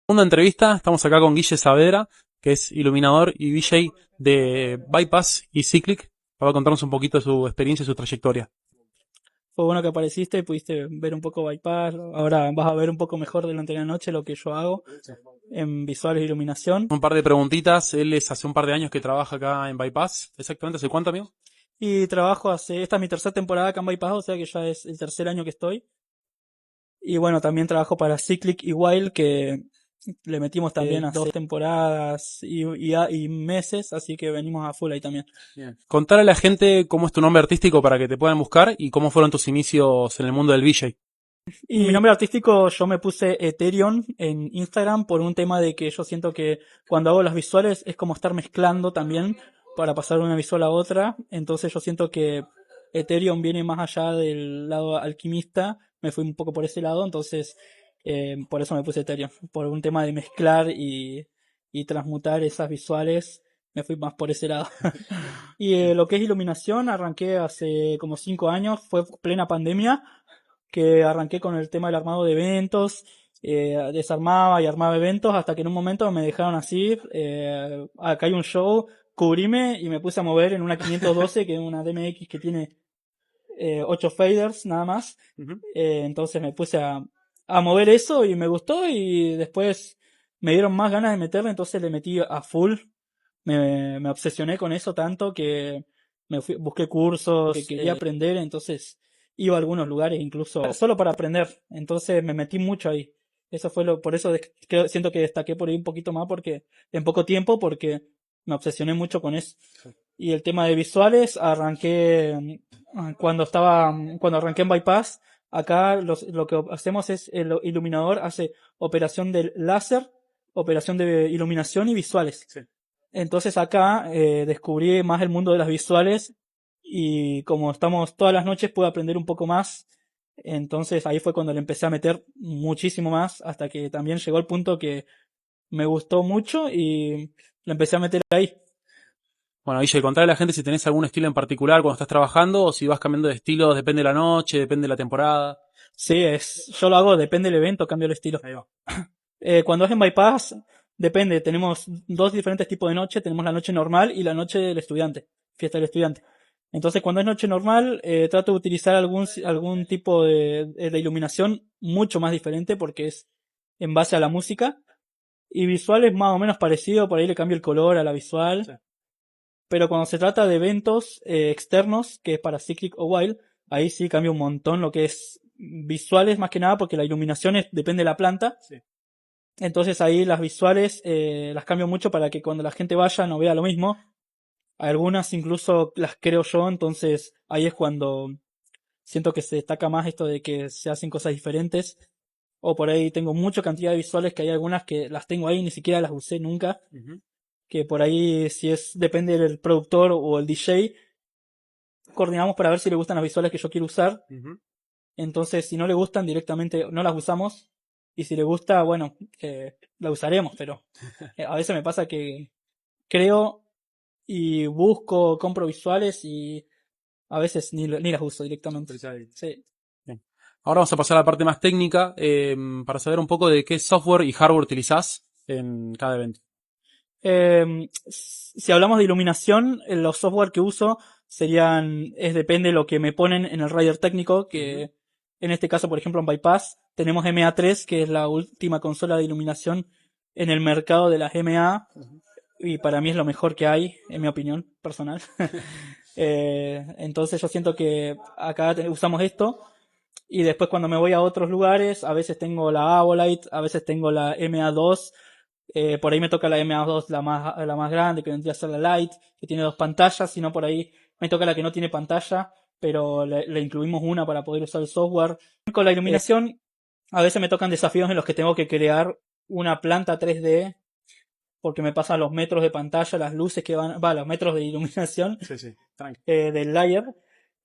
Segunda entrevista, estamos acá con Guille Saavedra, que es iluminador y DJ de Bypass y Cyclic, para contarnos un poquito de su experiencia y su trayectoria. Fue bueno que apareciste y pudiste ver un poco Bypass. Ahora vas a ver un poco mejor durante la noche lo que yo hago en visuales e iluminación. Un par de preguntitas, él es hace un par de años que trabaja acá en Bypass, exactamente, ¿hace cuánto, amigo? Y trabajo esta es mi tercera temporada acá en Bypass, o sea que ya es el tercer año que estoy. Y bueno, también trabajo para Cyclic y Wild, que le metimos también hace 2 temporadas y meses, así que venimos a full ahí también. Bien. Contar a la gente cómo es tu nombre artístico para que te puedan buscar y cómo fueron tus inicios en el mundo del VJ. Y mi nombre artístico yo me puse Ethereum en Instagram por un tema de que yo siento que cuando hago las visuales es como estar mezclando también para pasar de una visual a otra. Entonces yo siento que Ethereum viene más allá del lado alquimista. Me fui un poco por ese lado, entonces por eso me puse Ethereum. Por un tema de mezclar y transmutar esas visuales, me fui más por ese lado. Y lo que es iluminación, arranqué hace como 5 años, fue plena pandemia que arranqué con el tema del armado de eventos, desarmaba y armaba eventos hasta que en un momento me dejaron así, acá hay un show, cubríme y me puse a mover en una 512 que es una DMX que tiene 8 faders nada más. Ujú. Entonces me puse a mover eso y me gustó y después me dieron más ganas de meterle, entonces le metí a full. Me obsesioné con eso tanto que busqué cursos que quería aprender, entonces iba a algunos lugares incluso solo para aprender, entonces me metí mucho ahí. Eso fue por eso siento que destaqué por ahí un poquito más porque en poco tiempo porque me obsesioné mucho con eso. Y el tema de visuales arranqué cuando arranqué en Bypass. Acá lo que hacemos es el iluminador hace operación del láser, operación de iluminación y visuales. Sí. Entonces acá descubrí más el mundo de las visuales y como estamos todas las noches pude aprender un poco más. Entonces ahí fue cuando le empecé a meter muchísimo más hasta que también llegó el punto que me gustó mucho y le empecé a meter ahí. Bueno, Guille, contar a la gente si tenés algún estilo en particular cuando estás trabajando o si vas cambiando de estilo, depende de la noche, depende de la temporada. Sí, yo lo hago, depende del evento, cambio el estilo. Ahí va. Cuando es en Bypass, depende, tenemos dos diferentes tipos de noche, tenemos la noche normal y la noche del estudiante, fiesta del estudiante. Entonces, cuando es noche normal, trato de utilizar algún tipo de iluminación mucho más diferente porque es en base a la música. Y visual es más o menos parecido, por ahí le cambio el color a la visual. Sí. Pero cuando se trata de eventos externos, que es para Cyclic o Wild, ahí sí cambia un montón lo que es visuales más que nada porque la iluminación depende de la planta. Sí. Entonces ahí las visuales las cambio mucho para que cuando la gente vaya no vea lo mismo. Algunas incluso las creo yo, entonces ahí es cuando siento que se destaca más esto de que se hacen cosas diferentes. O por ahí tengo mucha cantidad de visuales que hay algunas que las tengo ahí, ni siquiera las usé nunca. Ujú. Que por ahí si depende del productor o el DJ, coordinamos para ver si le gustan las visuales que yo quiero usar. Ujú. Entonces si no le gustan directamente no las usamos. Y si le gusta, bueno, la usaremos, pero a veces me pasa que creo y busco, compro visuales y a veces ni las uso directamente. Sí. Bien. Ahora vamos a pasar a la parte más técnica para saber un poco de qué software y hardware utilizás en cada evento. Si hablamos de iluminación, los software que uso depende de lo que me ponen en el rider técnico, que en este caso, por ejemplo, en Bypass, tenemos MA3, que es la última consola de iluminación en el mercado de las MA, y para mí es lo mejor que hay, en mi opinión personal. Entonces yo siento que acá usamos esto, y después cuando me voy a otros lugares, a veces tengo la Avolite, a veces tengo la MA2, por ahí me toca la MA2 la más grande, que vendría a ser la Lite, que tiene 2 pantallas, sino por ahí me toca la que no tiene pantalla, pero le incluimos una para poder usar el software. Con la iluminación, a veces me tocan desafíos en los que tengo que crear una planta 3D, porque me pasan los metros de pantalla, las luces que los metros de iluminación Sí, sí, tranqui. del layer.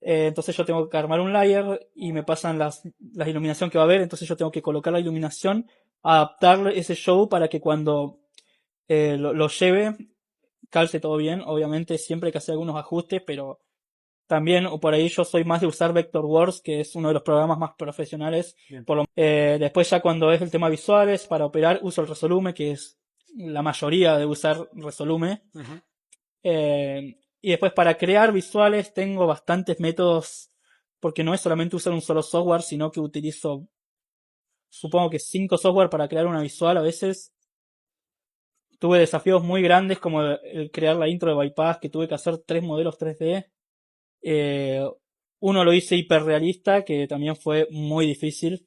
Entonces yo tengo que armar un layer y me pasan las iluminación que va a haber, entonces yo tengo que colocar la iluminación, adaptar ese show para que cuando lo lleve calce todo bien. Obviamente siempre hay que hacer algunos ajustes, pero También, o por ahí yo soy más de usar Vectorworks, que es uno de los programas más profesionales. Después ya cuando es el tema visuales, para operar uso el Resolume, que es la mayoría de usar Resolume. Y después para crear visuales tengo bastantes métodos, porque no es solamente usar un solo software, sino que utilizo, supongo que 5 software para crear una visual. A veces tuve desafíos muy grandes como el crear la intro de Bypass, que tuve que hacer 3 modelos 3D. Uno lo hice hiperrealista, que también fue muy difícil.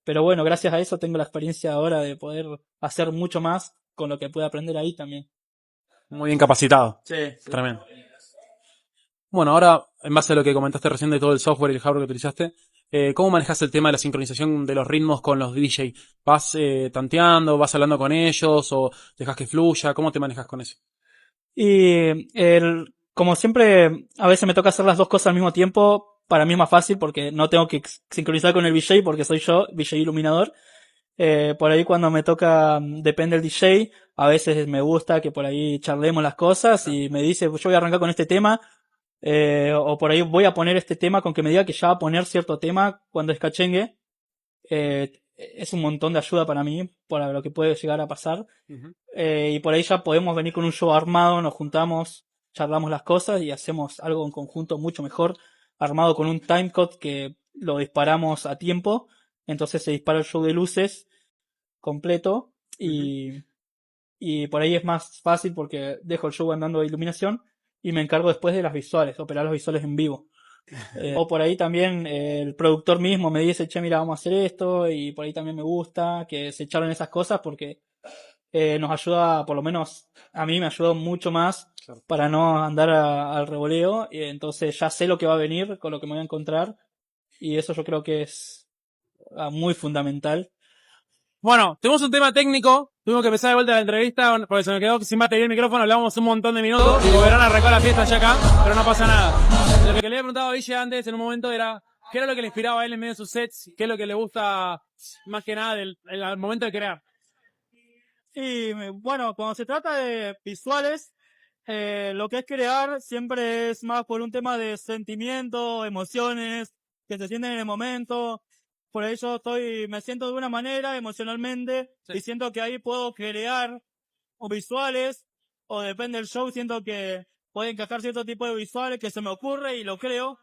Pero bueno, gracias a eso tengo la experiencia ahora de poder hacer mucho más con lo que pude aprender ahí también. Muy bien capacitado. Sí. Tremendo. Bueno, ahora, en base a lo que comentaste recién de todo el software y el hardware que utilizaste, ¿cómo manejas el tema de la sincronización de los ritmos con los DJ? ¿Vas tanteando, vas hablando con ellos o dejas que fluya? ¿Cómo te manejas con eso? Y como siempre, a veces me toca hacer las dos cosas al mismo tiempo. Para mí es más fácil porque no tengo que sincronizar con el VJ porque soy yo, VJ iluminador. Por ahí cuando me toca, depende del DJ, a veces me gusta que por ahí charlemos las cosas y me dice, yo voy a arrancar con este tema, o por ahí voy a poner este tema con que me diga que ya va a poner cierto tema cuando es cachengue. Es un montón de ayuda para mí, para lo que puede llegar a pasar. Y por ahí ya podemos venir con un show armado, nos juntamos, charlamos las cosas y hacemos algo en conjunto mucho mejor, armado con un timecode que lo disparamos a tiempo. Entonces se dispara el show de luces completo y por ahí es más fácil porque dejo el show andando de iluminación y me encargo después de las visuales, operar los visuales en vivo. O por ahí también el productor mismo me dice, che, mira, vamos a hacer esto, y por ahí también me gusta que se charlen esas cosas porque nos ayuda, por lo menos a mí me ayudó mucho más para no andar al revoleo, y entonces ya sé lo que va a venir, con lo que me voy a encontrar, y eso yo creo que es muy fundamental. Bueno, tuvimos un tema técnico, tuvimos que empezar de vuelta la entrevista porque se me quedó sin batería el micrófono, hablamos un montón de minutos y volverán a arrancar la fiesta ya acá, pero no pasa nada. Lo que le había preguntado a Ville antes en un momento era qué era lo que le inspiraba a él en medio de sus sets, qué es lo que le gusta más que nada al momento de crear. Y bueno, cuando se trata de visuales, lo que es crear siempre es más por un tema de sentimiento, emociones, que se sienten en el momento. Por ello me siento de una manera emocionalmente y siento que ahí puedo crear o visuales, o depende del show, siento que puede encajar cierto tipo de visuales que se me ocurre y lo creo.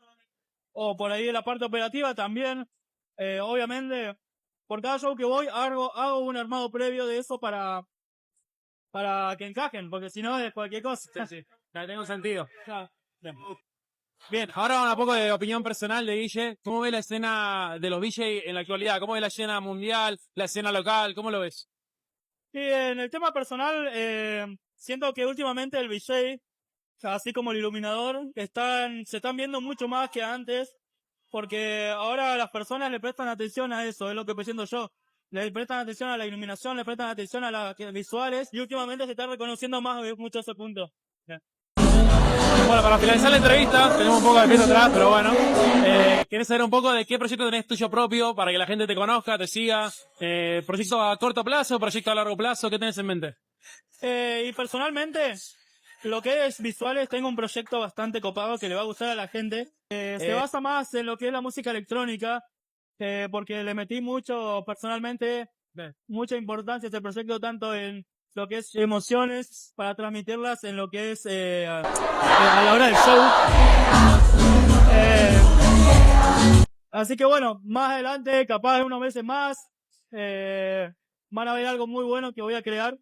O por ahí en la parte operativa también, obviamente, por cada show que voy hago un armado previo de eso para que encajen, porque si no es cualquier cosa. Sí, ya tengo sentido. Bien, ahora un poco de opinión personal de Ville. ¿Cómo ves la escena de los VJ en la actualidad? ¿Cómo ves la escena mundial, la escena local? ¿Cómo lo ves? Y en el tema personal, siento que últimamente el VJ, así como el iluminador, se están viendo mucho más que antes, porque ahora las personas le prestan atención a eso, es lo que siento yo. Le prestan atención a la iluminación, le prestan atención a las visuales, y últimamente se está reconociendo más mucho ese punto. Bueno, para finalizar la entrevista, tenemos un poco de pieza atrás, pero bueno. ¿Querés saber un poco de qué proyecto tenés tuyo propio para que la gente te conozca, te siga? ¿Proyecto a corto plazo, proyecto a largo plazo? ¿Qué tenés en mente? Y personalmente, lo que es visuales, tengo un proyecto bastante copado que le va a gustar a la gente. Se basa más en lo que es la música electrónica, porque le metí personalmente, mucha importancia a este proyecto, tanto en lo que es emociones, para transmitirlas en lo que es a la hora del show. Así que bueno, más adelante, capaz de unos meses más, van a ver algo muy bueno que voy a crear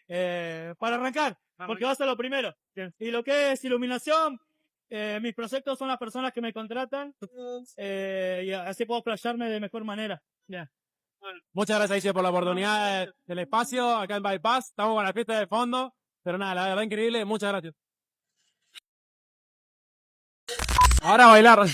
para arrancar, porque va a ser lo primero. Y lo que es iluminación, mis proyectos son las personas que me contratan, y así puedo playarme de mejor manera. Muchas gracias, Ise, por la oportunidad del espacio acá en Bypass. Estamos con la fiesta de fondo, pero nada, la verdad increíble. Muchas gracias. Ahora a bailar.